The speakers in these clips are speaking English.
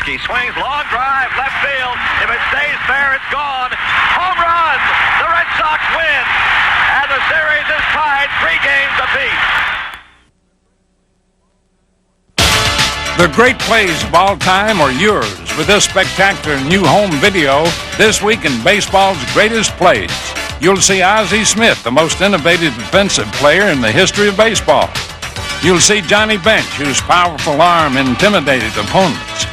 He swings, long drive, left field. If it stays fair, it's gone. Home run! The Red Sox win. And the series is tied 3 games apiece. The great plays of all time are yours with this spectacular new home video, This Week in Baseball's Greatest Plays. You'll see Ozzie Smith, the most innovative defensive player in the history of baseball. You'll see Johnny Bench, whose powerful arm intimidated opponents.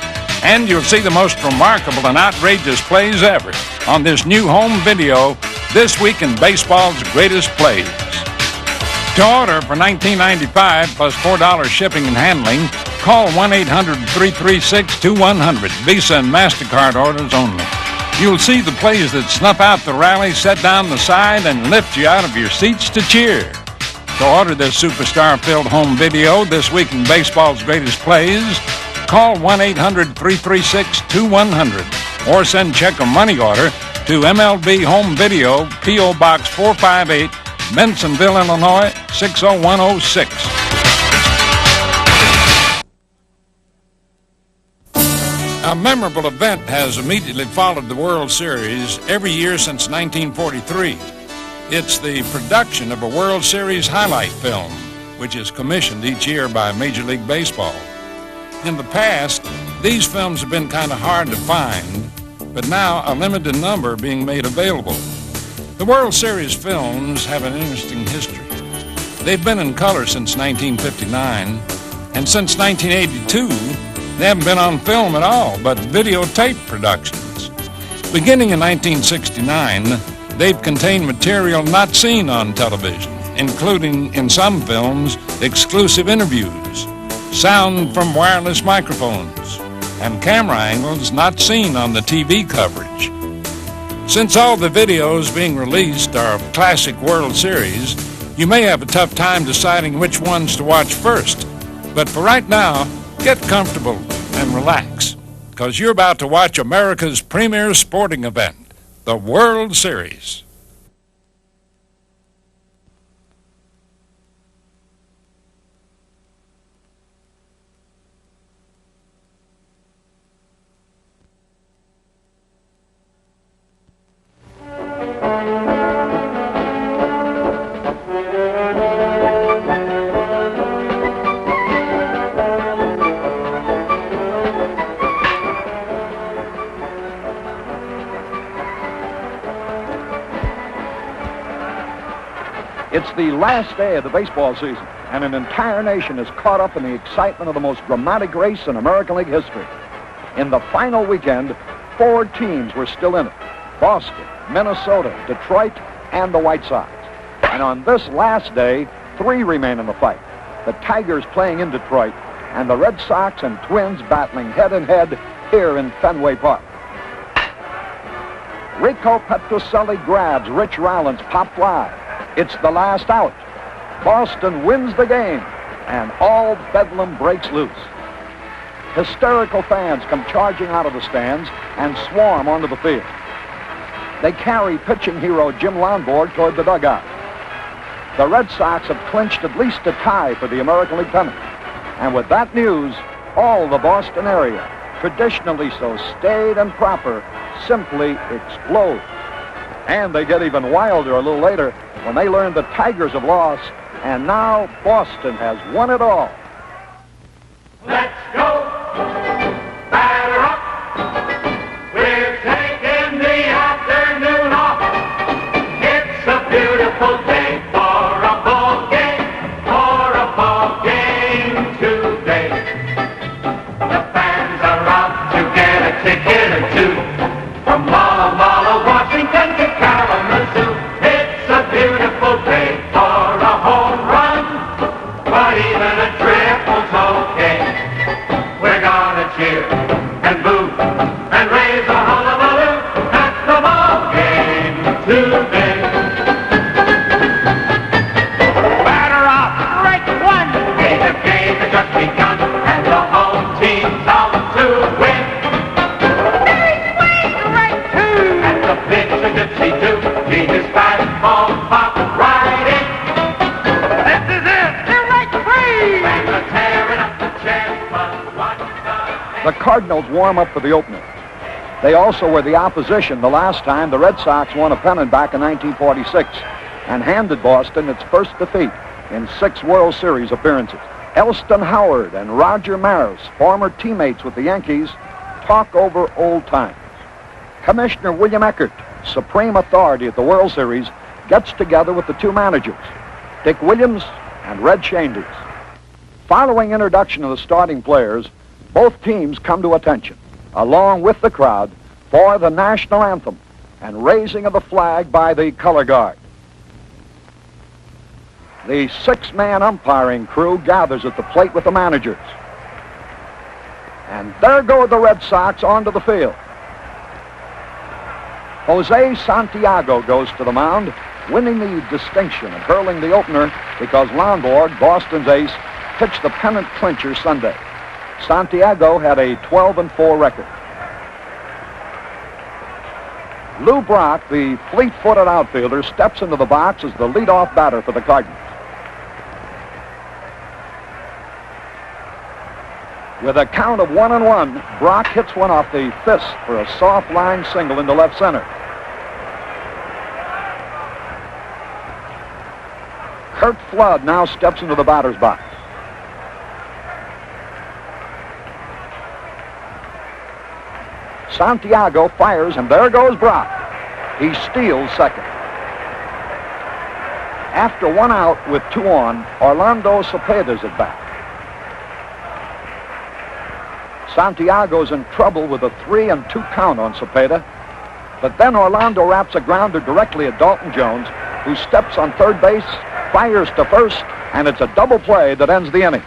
And you'll see the most remarkable and outrageous plays ever on this new home video, This Week in Baseball's Greatest Plays. To order for $19.95 plus $4 shipping and handling, call 1-800-336-2100. Visa and MasterCard orders only. You'll see the plays that snuff out the rally, set down the side, and lift you out of your seats to cheer. To order this superstar-filled home video, This Week in Baseball's Greatest Plays, call 1-800-336-2100 or send check or money order to MLB Home Video, P.O. Box 458, Bensonville, Illinois, 60106. A memorable event has immediately followed the World Series every year since 1943. It's the production of a World Series highlight film, which is commissioned each year by Major League Baseball. In the past, these films have been kind of hard to find, but now a limited number are being made available. The World Series films have an interesting history. They've been in color since 1959, and since 1982, they haven't been on film at all, but videotape productions. Beginning in 1969, they've contained material not seen on television, including, in some films, exclusive interviews, sound from wireless microphones, and camera angles not seen on the TV coverage. Since all the videos being released are of classic World Series, you may have a tough time deciding which ones to watch first. But for right now, get comfortable and relax, because you're about to watch America's premier sporting event, the World Series. It's the last day of the baseball season, and an entire nation is caught up in the excitement of the most dramatic race in American League history. In the final weekend, 4 teams were still in it: Boston, Minnesota, Detroit, and the White Sox. And on this last day, 3 remain in the fight: the Tigers playing in Detroit, and the Red Sox and Twins battling head-to-head here in Fenway Park. Rico Petrocelli grabs Rich Rowland's pop fly. It's the last out. Boston wins the game, and all bedlam breaks loose. Hysterical fans come charging out of the stands and swarm onto the field. They carry pitching hero Jim Lonborg toward the dugout. The Red Sox have clinched at least a tie for the American League pennant. And with that news, all the Boston area, traditionally so staid and proper, simply explode. And they get even wilder a little later when they learn the Tigers have lost, and now Boston has won it all. Let's go! Batter up! We're taking the afternoon off. It's a beautiful day for a ball game today. The fans are out to get a ticket or two from Walla Washington to Kalamazoo. It's a beautiful day for a home run, but even a triple's okay. We're gonna cheer and boo and raise a hullabaloo at the ball game today. Batter up, strike one. The game has just begun, and the home team's out to win. Strike two. And the pitch a dipsy-do, he just fastball pop right in. This is it. Strike three. And the tearing up the chest, but watch the The Cardinals warm up for the opener. They also were the opposition the last time the Red Sox won a pennant back in 1946 and handed Boston its first defeat in 6 World Series appearances. Elston Howard and Roger Maris, former teammates with the Yankees, talk over old times. Commissioner William Eckert, supreme authority at the World Series, gets together with the 2 managers, Dick Williams and Red Shandy. Following introduction of the starting players, both teams come to attention, along with the crowd, for the national anthem and raising of the flag by the color guard. The 6-man umpiring crew gathers at the plate with the managers. And there go the Red Sox onto the field. Jose Santiago goes to the mound, winning the distinction of hurling the opener because Lonborg, Boston's ace, pitched the pennant clincher Sunday. Santiago had a 12-4 record. Lou Brock, the fleet-footed outfielder, steps into the box as the leadoff batter for the Cardinals. With a count of 1-1, Brock hits one off the fist for a soft line single into left center. Curt Flood now steps into the batter's box. Santiago fires, and there goes Brock. He steals second. After 1 out with 2 on, Orlando Cepeda's at bat. Santiago's in trouble with a 3-2 count on Cepeda, but then Orlando wraps a grounder directly at Dalton Jones, who steps on third base, fires to first, and it's a double play that ends the inning.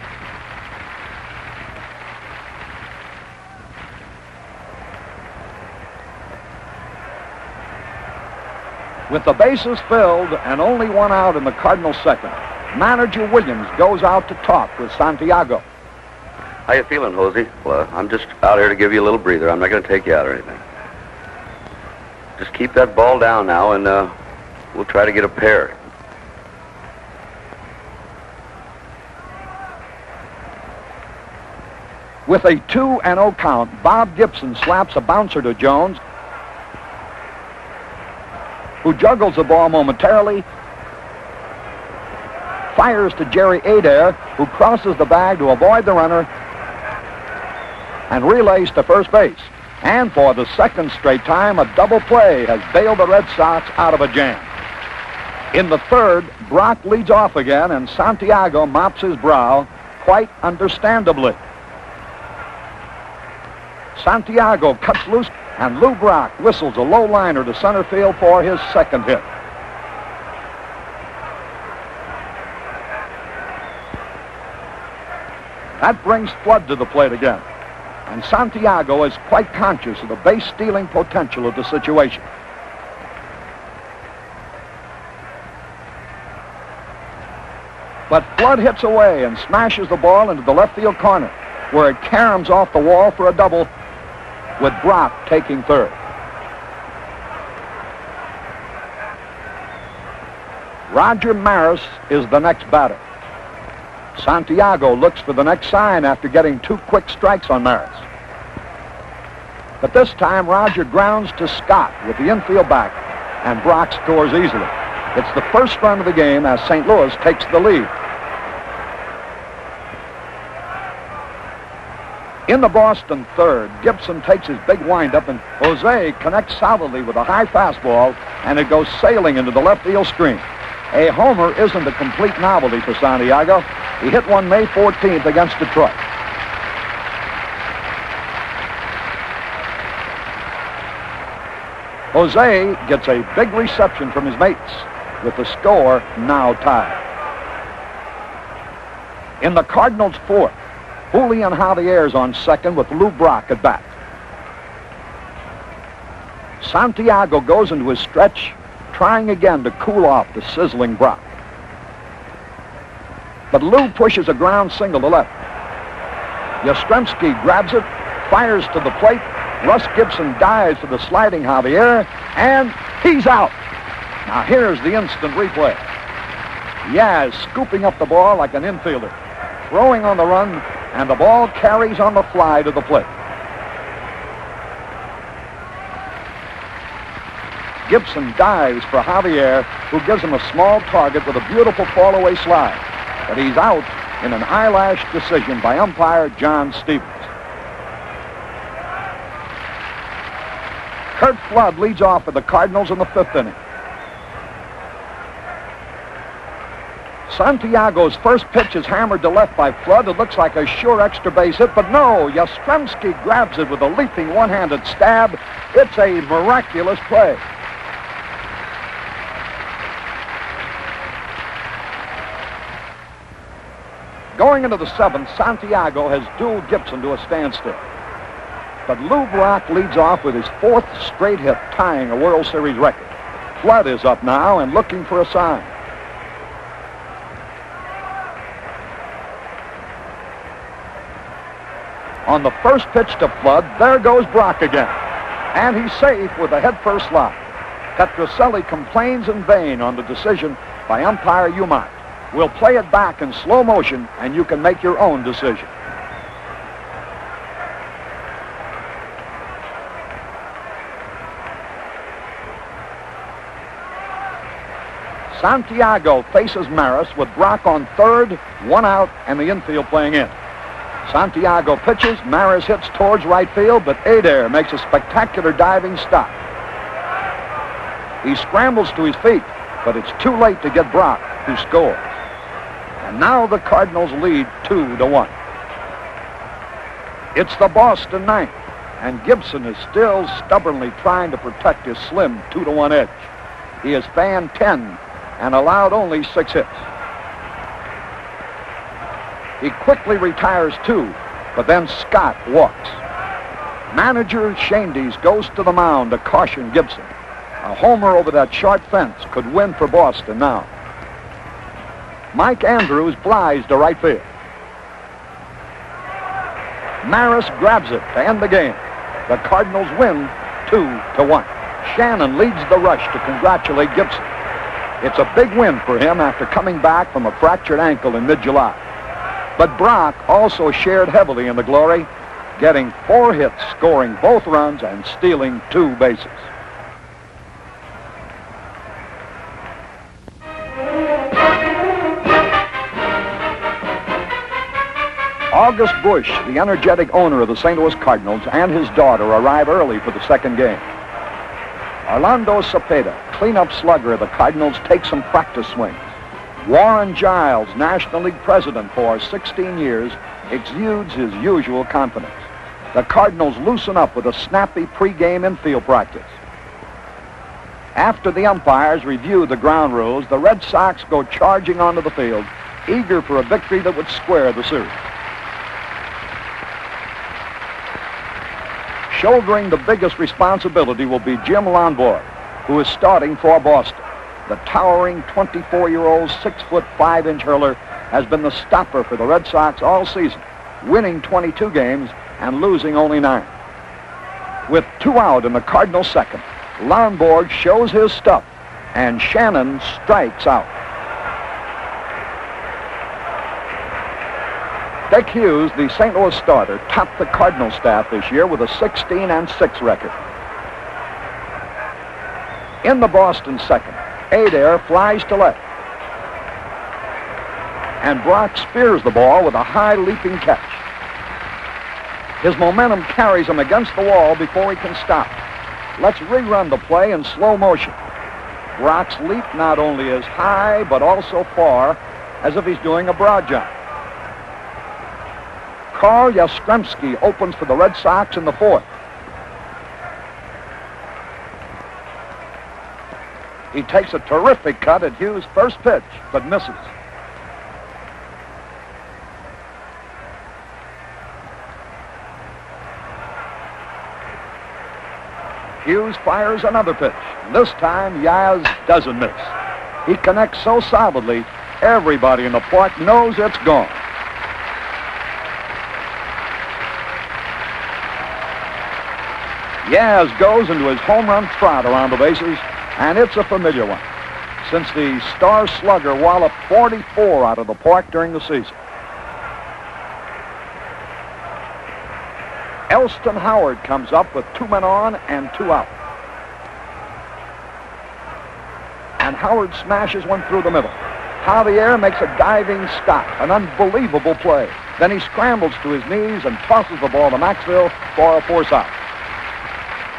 With the bases filled and only 1 out in the Cardinals' second, manager Williams goes out to talk with Santiago. How you feeling, Jose? Well, I'm just out here to give you a little breather. I'm not going to take you out or anything. Just keep that ball down now, and we'll try to get a pair. With a 2-0 count, Bob Gibson slaps a bouncer to Jones, who juggles the ball momentarily, fires to Jerry Adair, who crosses the bag to avoid the runner, and relays to first base. And for the second straight time, a double play has bailed the Red Sox out of a jam. In the third, Brock leads off again, and Santiago mops his brow, quite understandably. Santiago cuts loose, and Lou Brock whistles a low liner to center field for his second hit. That brings Flood to the plate again, and Santiago is quite conscious of the base-stealing potential of the situation. But Flood hits away and smashes the ball into the left field corner, where it caroms off the wall for a double, with Brock taking third. Roger Maris is the next batter. Santiago looks for the next sign after getting 2 quick strikes on Maris. But this time, Roger grounds to Scott with the infield back, and Brock scores easily. It's the first run of the game as St. Louis takes the lead. In the Boston third, Gibson takes his big windup, and Jose connects solidly with a high fastball, and it goes sailing into the left field screen. A homer isn't a complete novelty for Santiago. He hit one May 14th against Detroit. Jose gets a big reception from his mates, with the score now tied. In the Cardinals' fourth, Julian Javier's on second with Lou Brock at bat. Santiago goes into his stretch, trying again to cool off the sizzling Brock. But Lou pushes a ground single to left. Yastrzemski grabs it, fires to the plate. Russ Gibson dives for the sliding Javier, and he's out. Now here's the instant replay. Yaz scooping up the ball like an infielder, throwing on the run, and the ball carries on the fly to the plate. Gibson dives for Javier, who gives him a small target with a beautiful fall-away slide. But he's out in an eyelash decision by umpire John Stevens. Curt Flood leads off for the Cardinals in the 5th inning. Santiago's first pitch is hammered to left by Flood. It looks like a sure extra base hit, but no, Yastrzemski grabs it with a leaping one-handed stab. It's a miraculous play. Going into the 7th, Santiago has dueled Gibson to a standstill. But Lou Brock leads off with his 4th straight hit, tying a World Series record. Flood is up now and looking for a sign. On the first pitch to Flood, there goes Brock again. And he's safe with a head-first slide. Petrocelli complains in vain on the decision by umpire Umat. We'll play it back in slow motion, and you can make your own decision. Santiago faces Maris with Brock on third, 1 out, and the infield playing in. Santiago pitches, Maris hits towards right field, but Adair makes a spectacular diving stop. He scrambles to his feet, but it's too late to get Brock, who scores. And now the Cardinals lead 2-1. It's the Boston 9th, and Gibson is still stubbornly trying to protect his slim 2-1 edge. He has fanned 10 and allowed only 6 hits. He quickly retires 2, but then Scott walks. Manager Shandies goes to the mound to caution Gibson. A homer over that short fence could win for Boston now. Mike Andrews flies to right field. Maris grabs it to end the game. The Cardinals win 2-1. Shannon leads the rush to congratulate Gibson. It's a big win for him after coming back from a fractured ankle in mid-July. But Brock also shared heavily in the glory, getting 4 hits, scoring both runs, and stealing 2 bases. August Busch, the energetic owner of the St. Louis Cardinals, and his daughter arrive early for the second game. Orlando Cepeda, cleanup slugger of the Cardinals, takes some practice swings. Warren Giles, National League president for 16 years, exudes his usual confidence. The Cardinals loosen up with a snappy pregame infield practice. After the umpires review the ground rules, the Red Sox go charging onto the field, eager for a victory that would square the series. Shouldering the biggest responsibility will be Jim Lonborg, who is starting for Boston. The towering 24-year-old 6'5" hurler has been the stopper for the Red Sox all season, winning 22 games and losing only 9. With 2 out in the Cardinals' second, Lonborg shows his stuff, and Shannon strikes out. Dick Hughes, the St. Louis starter, topped the Cardinals staff this year with a 16-6 record. In the Boston second, Adair flies to left. And Brock spears the ball with a high leaping catch. His momentum carries him against the wall before he can stop. Let's rerun the play in slow motion. Brock's leap not only is high, but also far, as if he's doing a broad jump. Carl Yastrzemski opens for the Red Sox in the 4th. He takes a terrific cut at Hughes' first pitch, but misses. Hughes fires another pitch. This time, Yaz doesn't miss. He connects so solidly, everybody in the park knows it's gone. Yaz goes into his home run trot around the bases, and it's a familiar one, since the star slugger walloped 44 out of the park during the season. Elston Howard comes up with 2 men on and 2 out. and Howard smashes one through the middle. Javier makes a diving stop, an unbelievable play. Then he scrambles to his knees and tosses the ball to Maxville for a force out.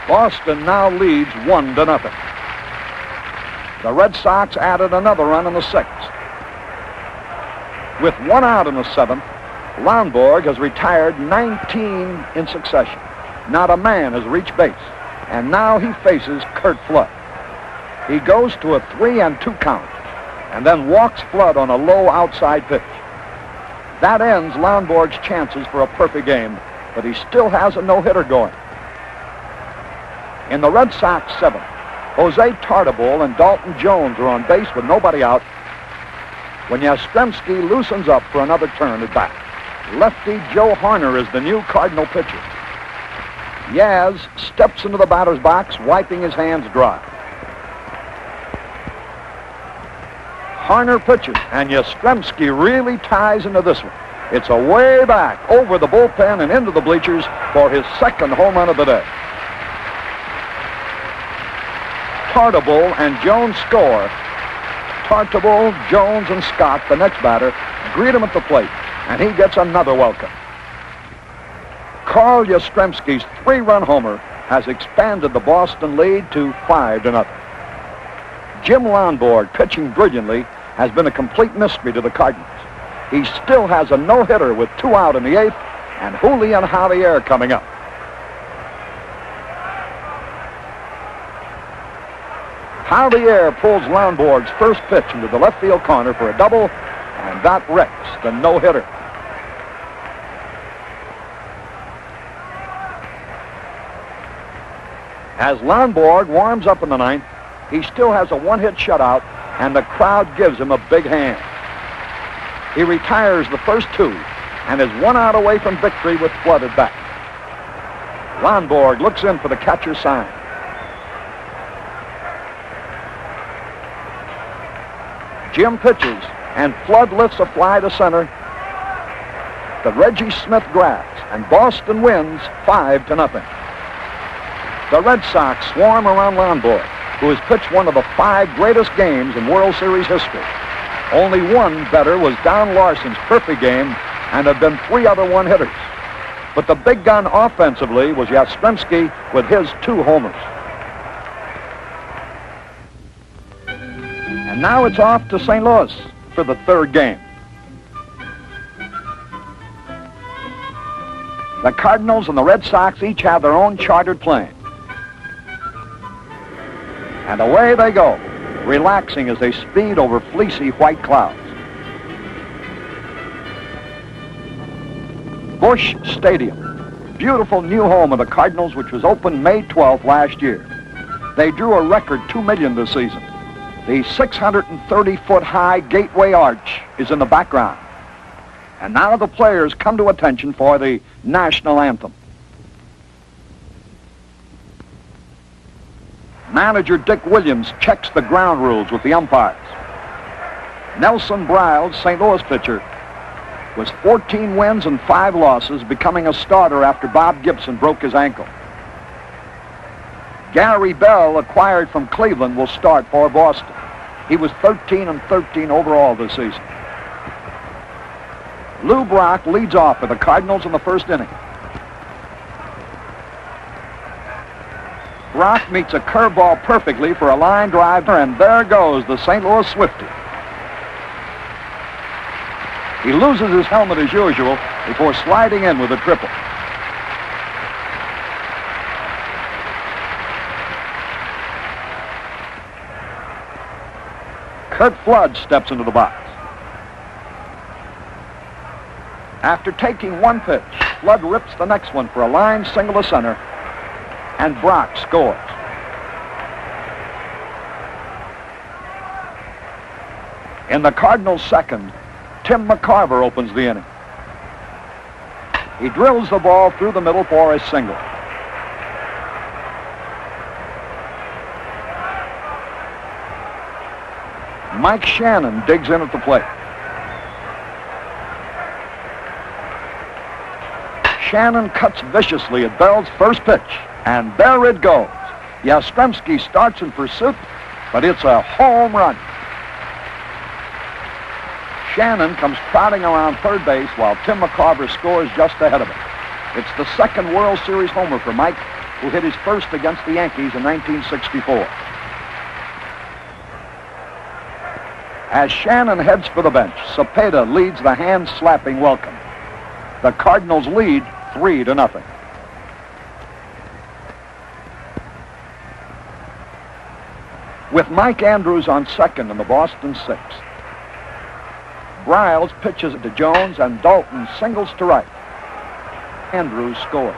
Boston now leads 1-0. The Red Sox added another run in the 6th. With 1 out in the 7th, Lonborg has retired 19 in succession. Not a man has reached base, and now he faces Curt Flood. He goes to a 3-2 count, and then walks Flood on a low outside pitch. That ends Lonborg's chances for a perfect game, but he still has a no-hitter going. In the Red Sox 7th, Jose Tartabull and Dalton Jones are on base with nobody out when Yastrzemski loosens up for another turn at bat. Lefty Joe Harner is the new Cardinal pitcher. Yaz steps into the batter's box, wiping his hands dry. Harner pitches, and Yastrzemski really ties into this one. It's a way back over the bullpen and into the bleachers for his second home run of the day. Tartabull and Jones score. Tartabull, Jones, and Scott, the next batter, greet him at the plate, and he gets another welcome. Carl Yastrzemski's 3-run homer has expanded the Boston lead to 5-0. Jim Lonborg, pitching brilliantly, has been a complete mystery to the Cardinals. He still has a no-hitter with 2 out in the 8th, and Julian Javier coming up. Javier pulls Lonborg's first pitch into the left field corner for a double, and that wrecks the no-hitter. As Lonborg warms up in the 9th, he still has a 1-hit shutout, and the crowd gives him a big hand. He retires the first 2 and is 1 out away from victory with Flood at bat. Lonborg looks in for the catcher's sign. Jim pitches, and Flood lifts a fly to center that Reggie Smith grabs, and Boston wins 5-0. The Red Sox swarm around Lonborg, who has pitched one of the 5 greatest games in World Series history. Only one better was Don Larson's perfect game, and there have been 3 other one-hitters. But the big gun offensively was Yastrzemski with his 2 homers. And now it's off to St. Louis for the 3rd game. The Cardinals and the Red Sox each have their own chartered plane. And away they go, relaxing as they speed over fleecy white clouds. Busch Stadium, beautiful new home of the Cardinals, which was opened May 12th last year. They drew a record 2 million this season. The 630-foot high Gateway Arch is in the background. And now the players come to attention for the national anthem. Manager Dick Williams checks the ground rules with the umpires. Nelson Briles, St. Louis pitcher, was 14 wins and 5 losses, becoming a starter after Bob Gibson broke his ankle. Gary Bell, acquired from Cleveland, will start for Boston. He was 13-13 overall this season. Lou Brock leads off for the Cardinals in the 1st inning. Brock meets a curveball perfectly for a line drive, and there goes the St. Louis Swiftie. He loses his helmet as usual before sliding in with a triple. Curt Flood steps into the box. After taking 1 pitch, Flood rips the next one for a line single to center, and Brock scores. In the Cardinals' 2nd, Tim McCarver opens the inning. He drills the ball through the middle for a single. Mike Shannon digs in at the plate. Shannon cuts viciously at Bell's first pitch, and there it goes. Yastrzemski starts in pursuit, but it's a home run. Shannon comes trotting around third base while Tim McCarver scores just ahead of him. It's the second World Series homer for Mike, who hit his first against the Yankees in 1964. As Shannon heads for the bench, Cepeda leads the hand-slapping welcome. The Cardinals lead 3-0. With Mike Andrews on second in the Boston sixth, Briles pitches to Jones and Dalton singles to right. Andrews scores.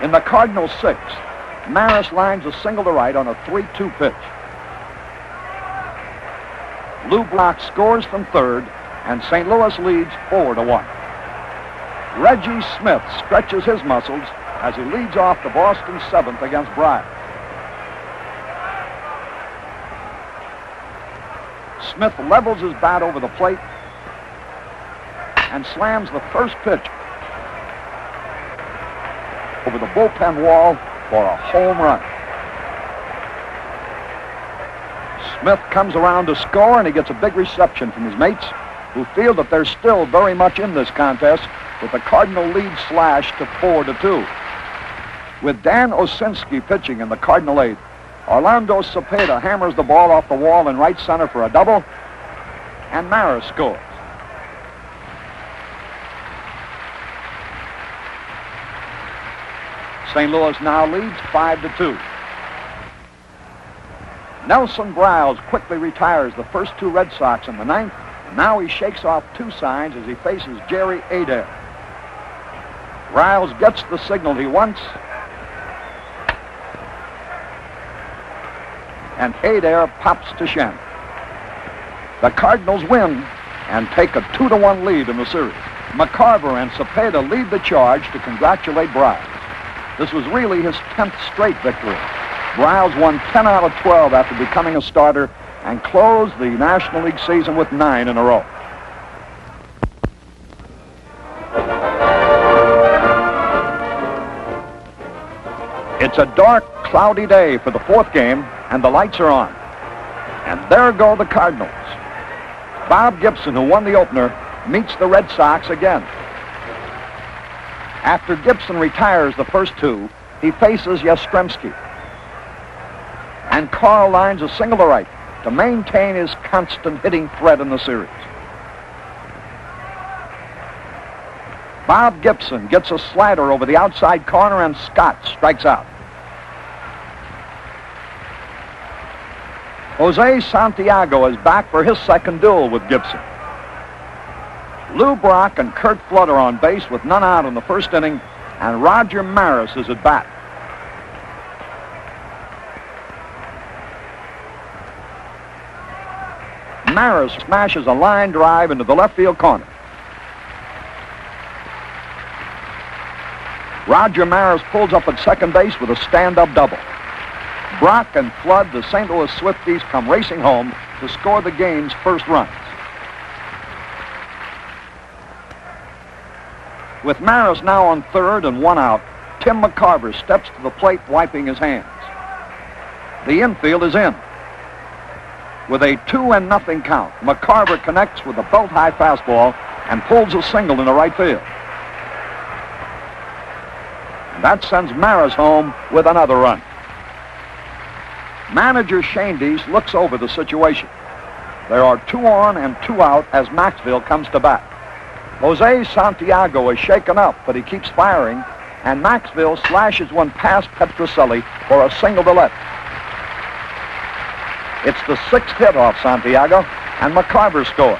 In the Cardinals sixth, Maris lines a single to right on a 3-2 pitch. Lou Brock scores from third, and St. Louis leads 4-1. Reggie Smith stretches his muscles as he leads off the Boston seventh against Briles. Smith levels his bat over the plate and slams the first pitch over the bullpen wall for a home run. Smith comes around to score, and he gets a big reception from his mates, who feel that they're still very much in this contest, with the Cardinal lead slashed to 4-2. With Dan Osinski pitching in the Cardinal eighth, Orlando Cepeda hammers the ball off the wall in right center for a double, and Maris scores. St. Louis now leads 5-2. Nelson Briles quickly retires the first two Red Sox in the ninth, and now he shakes off two signs as he faces Jerry Adair. Briles gets the signal he wants, and Adair pops to Shannon. The Cardinals win and take a 2-1 lead in the series. McCarver and Cepeda lead the charge to congratulate Briles. This was really his 10th straight victory. Briles won 10 out of 12 after becoming a starter and closed the National League season with 9 in a row. It's a dark, cloudy day for the fourth game, and the lights are on. And there go the Cardinals. Bob Gibson, who won the opener, meets the Red Sox again. After Gibson retires the first two, he faces Yastrzemski. And Carl lines a single to right to maintain his constant hitting threat in the series. Bob Gibson gets a slider over the outside corner, and Scott strikes out. Jose Santiago is back for his second duel with Gibson. Lou Brock and Kurt Flood are on base with none out in the first inning, and Roger Maris is at bat. Maris smashes a line drive into the left field corner. Roger Maris pulls up at second base with a stand-up double. Brock and Flood, the St. Louis Swifties, come racing home to score the game's first runs. With Maris now on third and one out, Tim McCarver steps to the plate, wiping his hands. The infield is in. With a 2-0 count, McCarver connects with a belt-high fastball and pulls a single into right field. And that sends Maris home with another run. Manager Shane Dees looks over the situation. There are 2 on and 2 out as Maxville comes to bat. Jose Santiago is shaken up, but he keeps firing, and Maxville slashes one past Petrocelli for a single to left. It's the 6th hit off Santiago, and McCarver scores.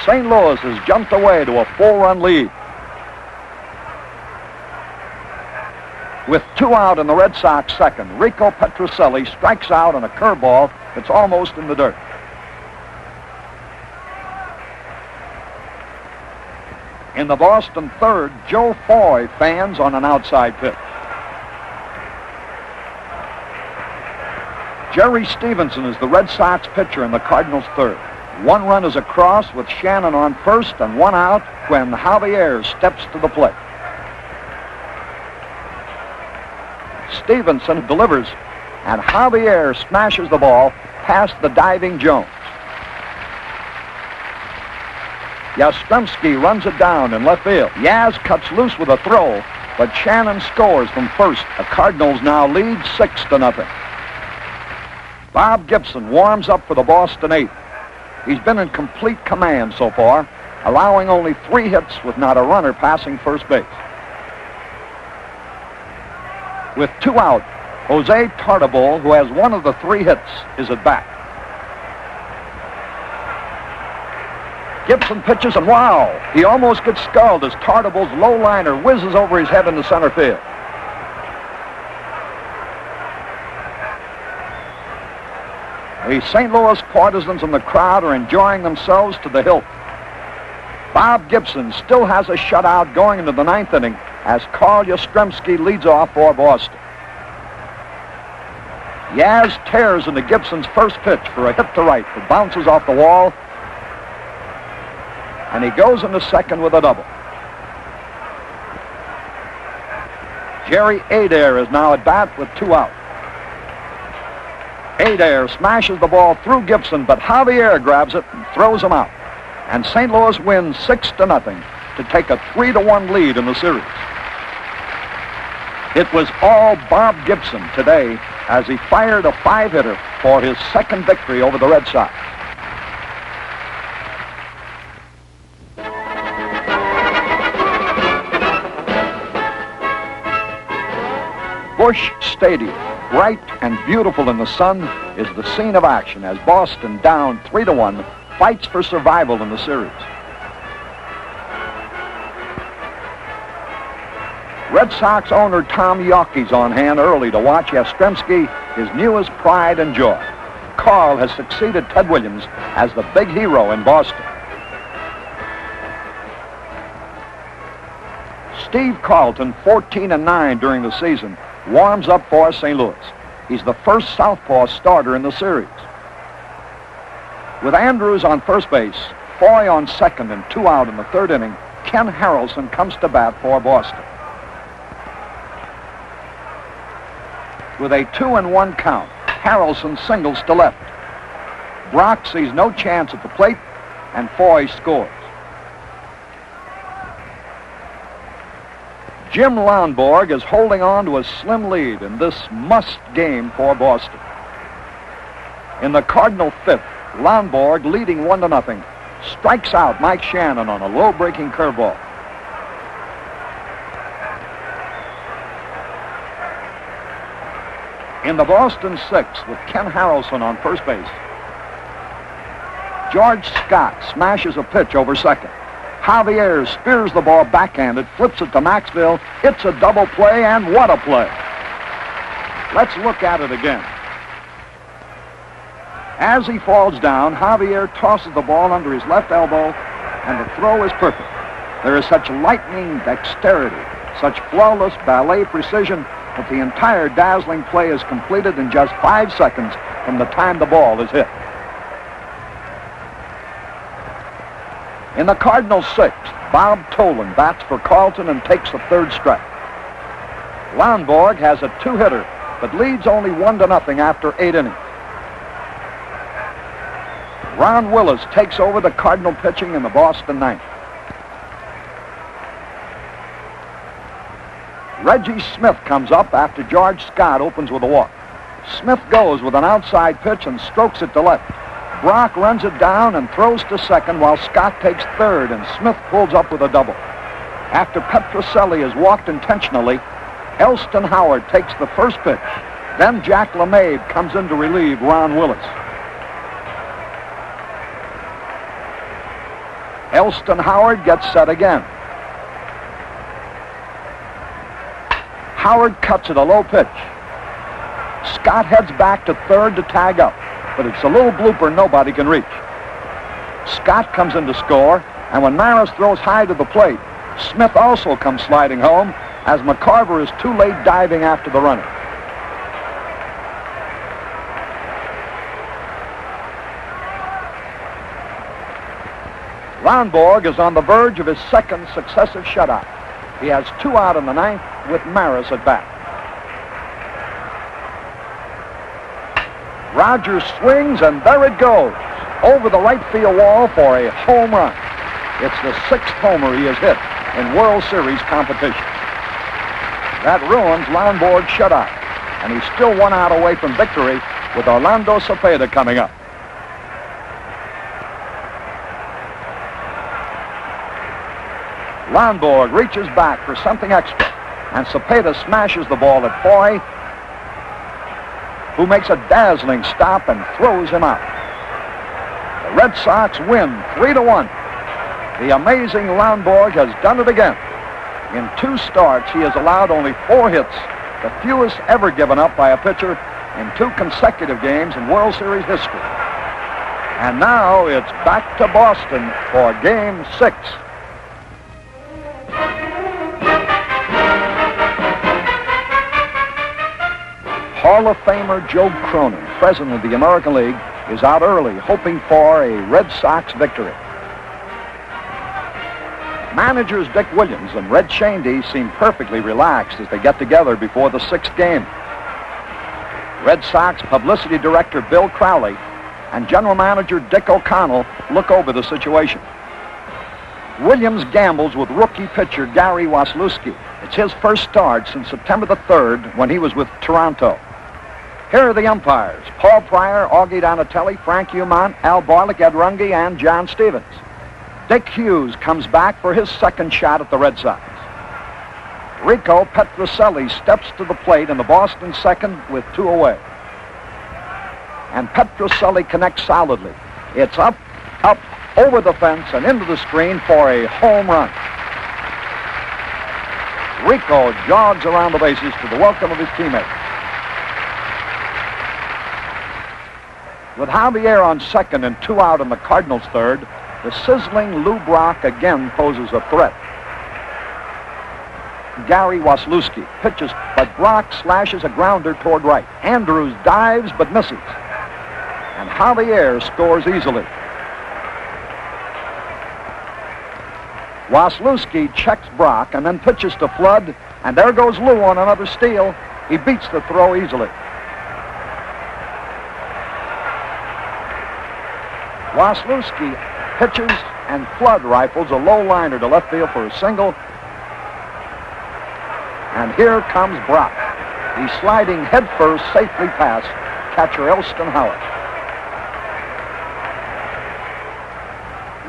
St. Louis has jumped away to a 4-run lead. With 2 out in the Red Sox second, Rico Petrocelli strikes out on a curveball that's almost in the dirt. In the Boston third, Joe Foy fans on an outside pitch. Jerry Stevenson is the Red Sox pitcher in the Cardinals third. 1 run is across with Shannon on first and 1 out when Javier steps to the plate. Stevenson delivers, and Javier smashes the ball past the diving Jones. Yastrzemski runs it down in left field. Yaz cuts loose with a throw, but Shannon scores from first. The Cardinals now lead 6-0. Bob Gibson warms up for the Boston 8th. He's been in complete command so far, allowing only 3 hits with not a runner passing first base. With 2 out, Jose Tartabull, who has 1 of the 3 hits, is at bat. Gibson pitches, and wow, he almost gets sculled as Tartabull's low liner whizzes over his head into center field. The St. Louis partisans in the crowd are enjoying themselves to the hilt. Bob Gibson still has a shutout going into the 9th inning as Carl Yastrzemski leads off for Boston. Yaz tears into Gibson's first pitch for a hit to right that bounces off the wall, and he goes into second with a double. Jerry Adair is now at bat with 2 out. Adair smashes the ball through Gibson, but Javier grabs it and throws him out. And St. Louis wins 6-0 to take a 3-1 lead in the series. It was all Bob Gibson today as he fired a 5-hitter for his second victory over the Red Sox. Busch Stadium, bright and beautiful in the sun, is the scene of action as Boston, down 3-1, fights for survival in the series. Red Sox owner Tom Yawkey's on hand early to watch Yastrzemski, his newest pride and joy. Carl has succeeded Ted Williams as the big hero in Boston. Steve Carlton, 14-9 during the season, warms up for St. Louis. He's the first southpaw starter in the series. With Andrews on first base, Foy on second, and 2 out in the 3rd inning, Ken Harrelson comes to bat for Boston. With a 2-1 count, Harrelson singles to left. Brock sees no chance at the plate, and Foy scores. Jim Lonborg is holding on to a slim lead in this must game for Boston. In the Cardinal 5th, Lonborg, leading 1-0, strikes out Mike Shannon on a low-breaking curveball. In the Boston 6th, with Ken Harrelson on first base, George Scott smashes a pitch over second. Javier spears the ball backhanded, flips it to Maxville. It's a double play, and what a play. Let's look at it again. As he falls down, Javier tosses the ball under his left elbow, and the throw is perfect. There is such lightning dexterity, such flawless ballet precision, that the entire dazzling play is completed in just 5 seconds from the time the ball is hit. In the Cardinals 6th, Bob Tolan bats for Carlton and takes the 3rd strike. Lonborg has a 2-hitter, but leads only 1-0 after 8 innings. Ron Willis takes over the Cardinal pitching in the Boston 9th. Reggie Smith comes up after George Scott opens with a walk. Smith goes with an outside pitch and strokes it to left. Brock runs it down and throws to second while Scott takes 3rd, and Smith pulls up with a double. After Petrocelli has walked intentionally, Elston Howard takes the first pitch. Then Jack LeMahieu comes in to relieve Ron Willis. Elston Howard gets set again. Howard cuts it a low pitch. Scott heads back to 3rd to tag up, but it's a little blooper nobody can reach. Scott comes in to score, and when Maris throws high to the plate, Smith also comes sliding home as McCarver is too late diving after the runner. Lonborg is on the verge of his 2nd successive shutout. He has 2 out in the 9th with Maris at bat. Rogers swings, and there it goes, over the right field wall for a home run. It's the 6th homer he has hit in World Series competition. That ruins Lombard's shutout, and he's still 1 out away from victory with Orlando Cepeda coming up. Lombard reaches back for something extra, and Cepeda smashes the ball at Foy, who makes a dazzling stop and throws him out. The Red Sox win 3-1. The amazing Lombard has done it again. In 2 starts, he has allowed only 4 hits, the fewest ever given up by a pitcher in 2 consecutive games in World Series history. And now it's back to Boston for Game 6. Hall of Famer Joe Cronin, president of the American League, is out early hoping for a Red Sox victory. Managers Dick Williams and Red Shandy seem perfectly relaxed as they get together before the 6th game. Red Sox publicity director Bill Crowley and general manager Dick O'Connell look over the situation. Williams gambles with rookie pitcher Gary Waslewski. It's his first start since September the 3rd when he was with Toronto. Here are the umpires: Paul Pryor, Augie Donatelli, Frank Humont, Al Barlick, Ed Runge, and John Stevens. Dick Hughes comes back for his 2nd shot at the Red Sox. Rico Petrocelli steps to the plate in the Boston 2nd with 2 away. And Petrocelli connects solidly. It's up, over the fence, and into the screen for a home run. Rico jogs around the bases to the welcome of his teammates. With Javier on 2nd and 2 out in the Cardinals' 3rd, the sizzling Lou Brock again poses a threat. Gary Waslewski pitches, but Brock slashes a grounder toward right. Andrews dives but misses. And Javier scores easily. Waslewski checks Brock and then pitches to Flood, and there goes Lou on another steal. He beats the throw easily. Waslewski pitches, and Flood rifles a low liner to left field for a single. And here comes Brock. He's sliding headfirst safely past catcher Elston Howard.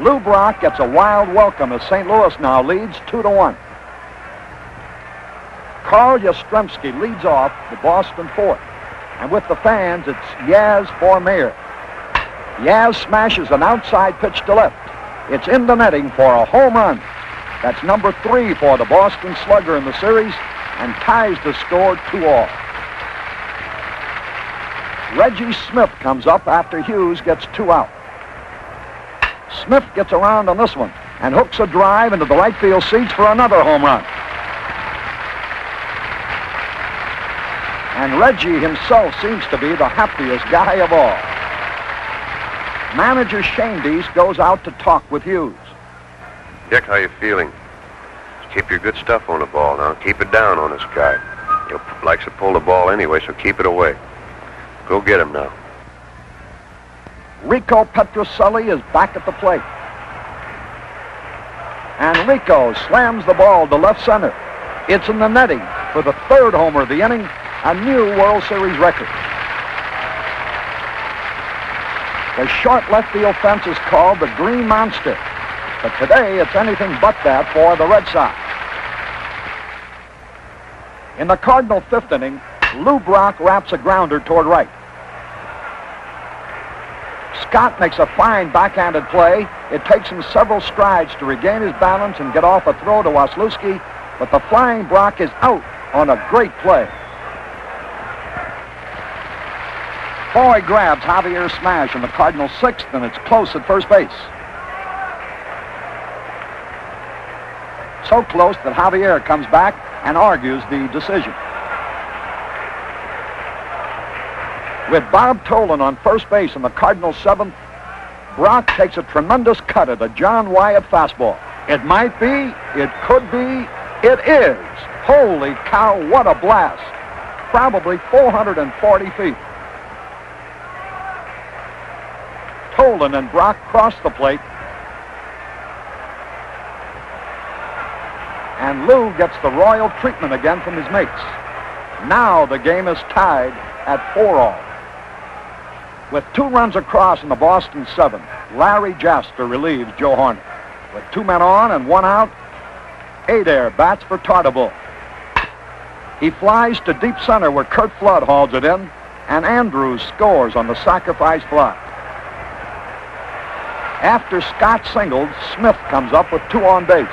Lou Brock gets a wild welcome as St. Louis now leads 2-1. Carl Yastrzemski leads off the Boston 4th. And with the fans, it's Yaz for mayor. Yaz smashes an outside pitch to left. It's in the netting for a home run. That's number 3 for the Boston Slugger in the series and ties the score 2-all. Reggie Smith comes up after Hughes gets 2 out. Smith gets around on this one and hooks a drive into the right field seats for another home run. And Reggie himself seems to be the happiest guy of all. Manager Shandies goes out to talk with Hughes. Dick, how you feeling? Keep your good stuff on the ball now. Keep it down on this guy. He likes to pull the ball anyway, so keep it away. Go get him now. Rico Petrocelli is back at the plate. And Rico slams the ball to left center. It's in the netting for the 3rd homer of the inning, a new World Series record. The short left field fence is called the Green Monster, but today it's anything but that for the Red Sox. In the Cardinal 5th inning, Lou Brock wraps a grounder toward right. Scott makes a fine backhanded play. It takes him several strides to regain his balance and get off a throw to Waslewski, but the flying Brock is out on a great play. Foy grabs Javier's smash in the Cardinals' 6th, and it's close at first base. So close that Javier comes back and argues the decision. With Bob Tolan on first base in the Cardinals' 7th, Brock takes a tremendous cut at a John Wyatt fastball. It might be, it could be, it is. Holy cow, what a blast. Probably 440 feet. stolen, and Brock crossed the plate. And Lou gets the royal treatment again from his mates. Now the game is tied at 4-all. With 2 runs across in the Boston 7th, Larry Jasper relieves Joe Horner. With 2 men on and 1 out, Adair bats for Tartabull. He flies to deep center where Curt Flood hauls it in, and Andrews scores on the sacrifice fly. After Scott singled, Smith comes up with 2 on base.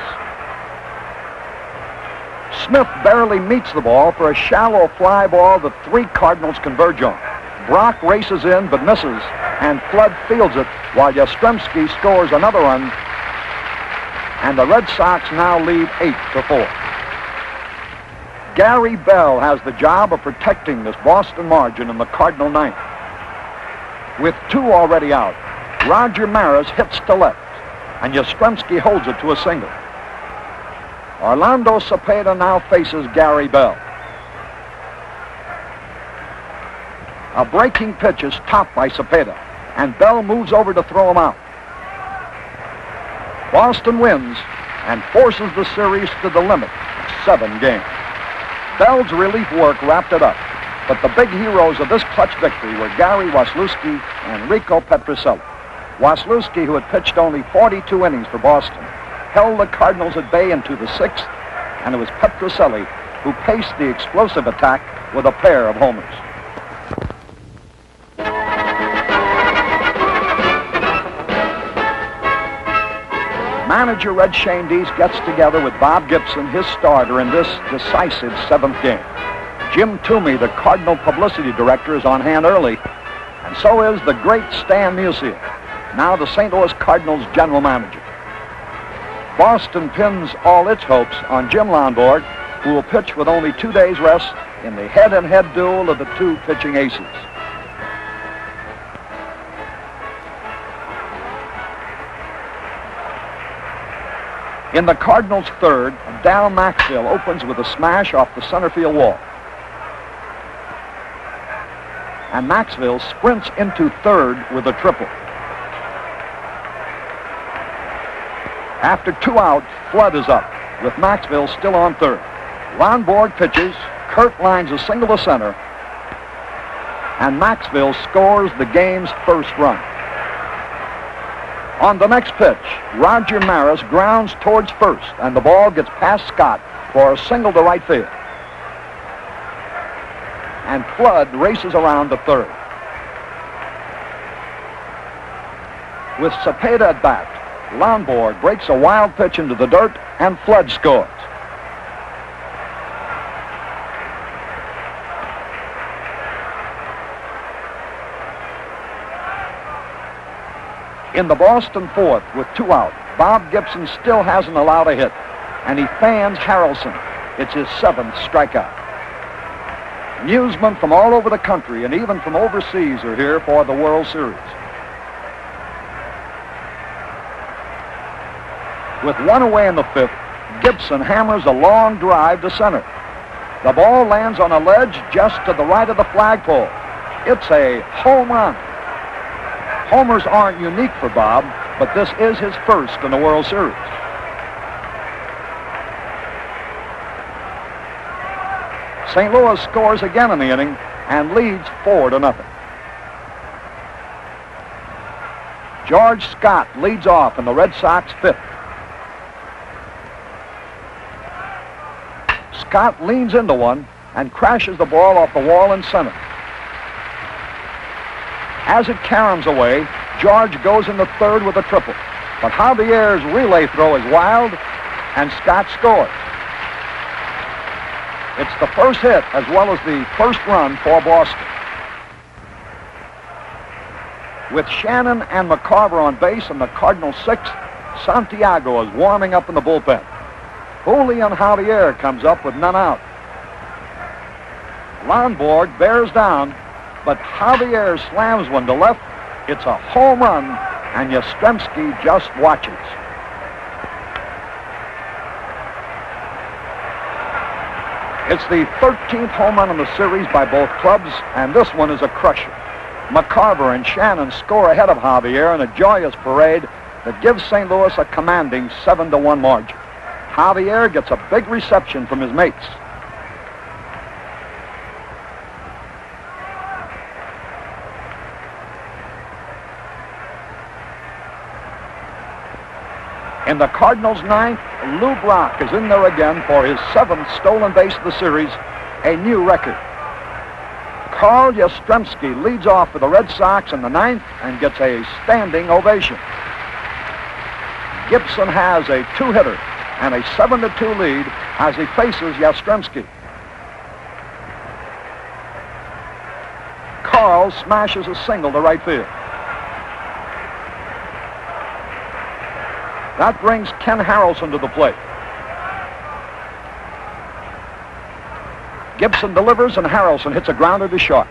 Smith barely meets the ball for a shallow fly ball that 3 Cardinals converge on. Brock races in but misses, and Flood fields it while Yastrzemski scores another run, and the Red Sox now lead 8-4. Gary Bell has the job of protecting this Boston margin in the Cardinal 9th. With 2 already out, Roger Maris hits to left, and Yastrzemski holds it to a single. Orlando Cepeda now faces Gary Bell. A breaking pitch is topped by Cepeda, and Bell moves over to throw him out. Boston wins and forces the series to the limit of 7 games. Bell's relief work wrapped it up, but the big heroes of this clutch victory were Gary Waslewski and Rico Petrocelli. Waslewski, who had pitched only 42 innings for Boston, held the Cardinals at bay into the 6th, and it was Petrocelli who paced the explosive attack with a pair of homers. Manager Red Schoendienst gets together with Bob Gibson, his starter, in this decisive 7th game. Jim Toomey, the Cardinal publicity director, is on hand early, and so is the great Stan Musial, now the St. Louis Cardinals general manager. Boston pins all its hopes on Jim Lonborg, who will pitch with only 2 days rest in the head-and-head duel of the 2 pitching aces. In the Cardinals' 3rd, Dal Maxfield opens with a smash off the center field wall. And Maxfield sprints into 3rd with a triple. After 2 out, Flood is up, with Maxfield still on 3rd. Lonborg pitches, Curt lines a single to center, and Maxfield scores the game's 1st run. On the next pitch, Roger Maris grounds towards 1st, and the ball gets past Scott for a single to right field. And Flood races around to 3rd. With Cepeda at bat, Lonborg breaks a wild pitch into the dirt, and Flood scores. In the Boston 4th, with 2 out, Bob Gibson still hasn't allowed a hit, and he fans Harrelson. It's his 7th strikeout. Newsmen from all over the country and even from overseas are here for the World Series. With 1 away in the 5th, Gibson hammers a long drive to center. The ball lands on a ledge just to the right of the flagpole. It's a home run. Homers aren't unique for Bob, but this is his 1st in the World Series. St. Louis scores again in the inning and leads 4-0. George Scott leads off in the Red Sox 5th. Scott leans into one and crashes the ball off the wall in center. As it caroms away, George goes into 3rd with a triple. But Javier's relay throw is wild, and Scott scores. It's the 1st hit as well as the 1st run for Boston. With Shannon and McCarver on base in the Cardinals' 6th, Santiago is warming up in the bullpen. Julian Javier comes up with none out. Lonborg bears down, but Javier slams one to left. It's a home run, and Yastrzemski just watches. It's the 13th home run in the series by both clubs, and this one is a crusher. McCarver and Shannon score ahead of Javier in a joyous parade that gives St. Louis a commanding 7-1 margin. Javier gets a big reception from his mates. In the Cardinals' ninth, Lou Brock is in there again for his 7th stolen base of the series, a new record. Carl Yastrzemski leads off for the Red Sox in the ninth and gets a standing ovation. Gibson has a 2-hitter and a 7-2 lead as he faces Yastrzemski. Carl smashes a single to right field. That brings Ken Harrelson to the plate. Gibson delivers and Harrelson hits a grounder to short.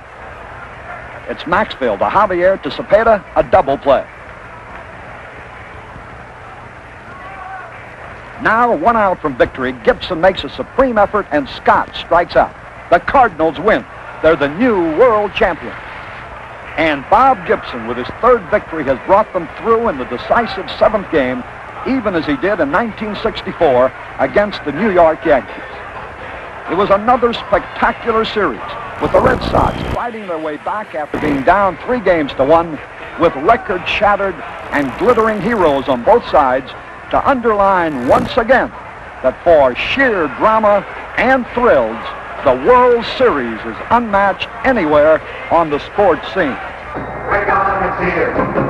It's Maxfield to Javier to Cepeda, a double play. Now, 1 out from victory, Gibson makes a supreme effort and Scott strikes out. The Cardinals win. They're the new world champions. And Bob Gibson, with his 3rd victory, has brought them through in the decisive 7th game, even as he did in 1964 against the New York Yankees. It was another spectacular series, with the Red Sox fighting their way back after being down 3-1, with records shattered and glittering heroes on both sides to underline once again that for sheer drama and thrills, the World Series is unmatched anywhere on the sports scene. We're gonna cheer.